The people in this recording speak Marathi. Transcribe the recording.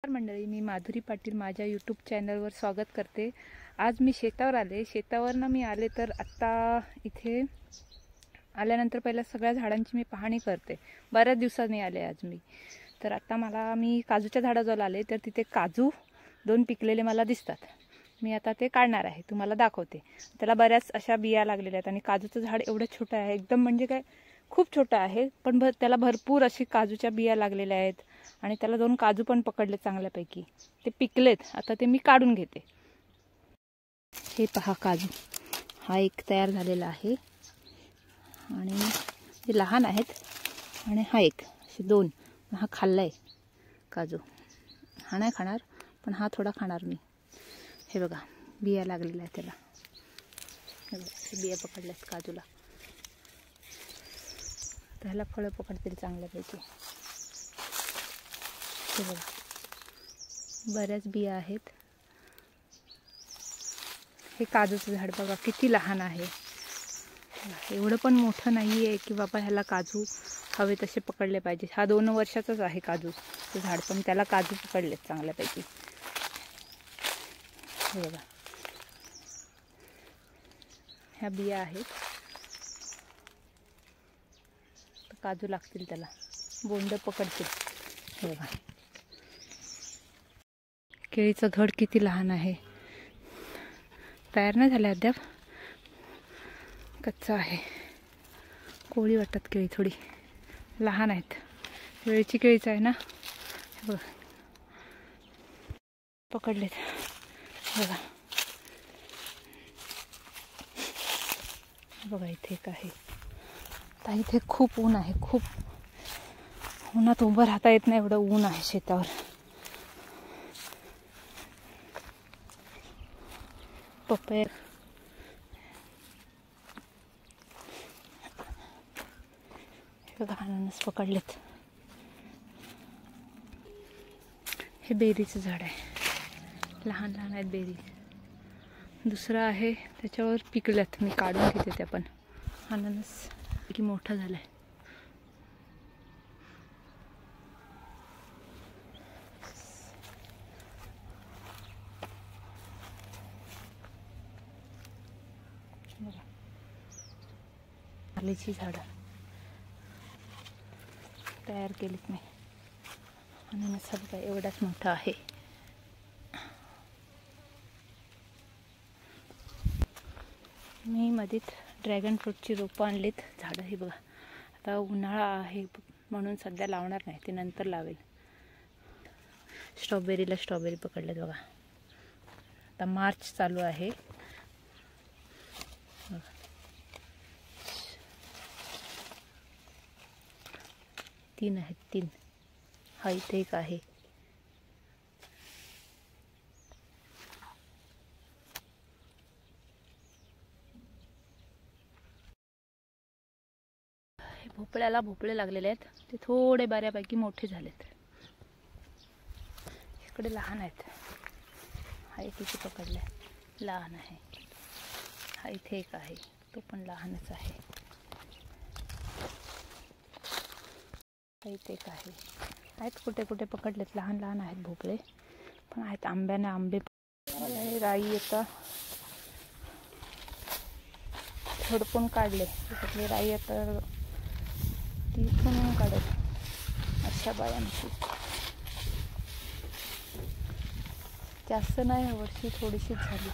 नमस्कार मंडळी, मी माधुरी पाटील माझ्या यूट्यूब चॅनलवर स्वागत करते। आज मी शेतावर आले। शेतावरनं मी आले तर आत्ता इथे आल्यानंतर पहिला सगळ्या झाडांची मी पाहणी करते। बऱ्याच दिवसांनी आले आज मी। तर आता मी काजूच्या झाडाजवळ आले तर तिथे काजू दोन पिकलेले मला दिसतात। मी आता ते काढणार आहे, तुम्हाला दाखवते। त्याला बऱ्याच अशा बिया लागलेल्या आहेत आणि काजूचं झाड एवढं छोटं आहे, एकदम म्हणजे काय खूप छोटं आहे, पण त्याला भरपूर अशी काजूच्या बिया लागलेल्या आहेत आणि त्याला दोन काजू पण पकडले चांगल्यापैकी, ते पिकलेत। आता ते मी काढून घेते। हे पहा काजू, हा एक तयार झालेला आहे आणि ते लहान आहेत आणि हा एक, असे दोन। हा खाल्लाय काजू, हा नाही खाणार पण हा थोडा खाणार मी। हे बघा बिया लागलेल्या आहेत त्याला, हे बघा बिया पकडल्यात काजूला। त्याला फळं पकडतील चांगल्यापैकी। हे बघा बऱ्याच बिया आहेत। हे काजूचं झाड बघा किती लहान आहे, एवढं पण मोठं नाही आहे की बाबा ह्याला काजू हवे तसे पकडले पाहिजे। हा 2 वर्षाचाच आहे काजूचं झाड, पण त्याला काजू पकडलेत चांगल्यापैकी। हे बघा ह्या बिया आहेत, काजू लागतील त्याला, बोंड पकडतील। हे बघा केळीचं घड किती लहान आहे, तयार नाही झालं अद्याप, कच्चा आहे। कोळी वाटतात केळी, थोडी लहान आहेत। वेळची केळीच आहे ना। हे बघा पकडलेत, बघा बघा इथे एक आहे। आता इथे खूप ऊन आहे, खूप उन्हात उभं राहता येत नाही, एवढं ऊन आहे शेतावर। पपया बघा, अननस पकडलेत। हे बेरीचं झाड आहे, लहान लहान आहेत बेरी। दुसरं आहे त्याच्यावर पिकल्यात, मी काढून घेते त्या पण। अननस की मोठा झालाय। आल्याची झाडं तयार केलीत मी। अननस बघा एवढाच मोठा आहे। मी मध्येच ड्रॅगन फ्रूटची रोपं आणलीत, झाडं। हे बघा आता उन्हाळा आहे म्हणून सध्या लावणार नाही, ते नंतर लावेल। स्ट्रॉबेरीला स्ट्रॉबेरी पकडलेत बघा। आता मार्च चालू आहे बघा। 3 आहेत, 3। हा इथे एक आहे। भोपळ्याला भोपळे लागलेले आहेत, ते थोडे बऱ्यापैकी मोठे झालेत। इकडे लहान आहेत। हा एक इथे पकडलाय, लहान आहे। हा इथे एक आहे, तो पण लहानच आहे। हा इथे एक आहे। आहेत कुठे कुठे पकडलेत, लहान लहान आहेत भोपळे पण आहेत। आंब्याने आंबे राई आता झडपून काढले, त्यातली राई आता ती पण काढत अशा बायांची। जास्त नाही, वर्षी थोडीशीच झाली।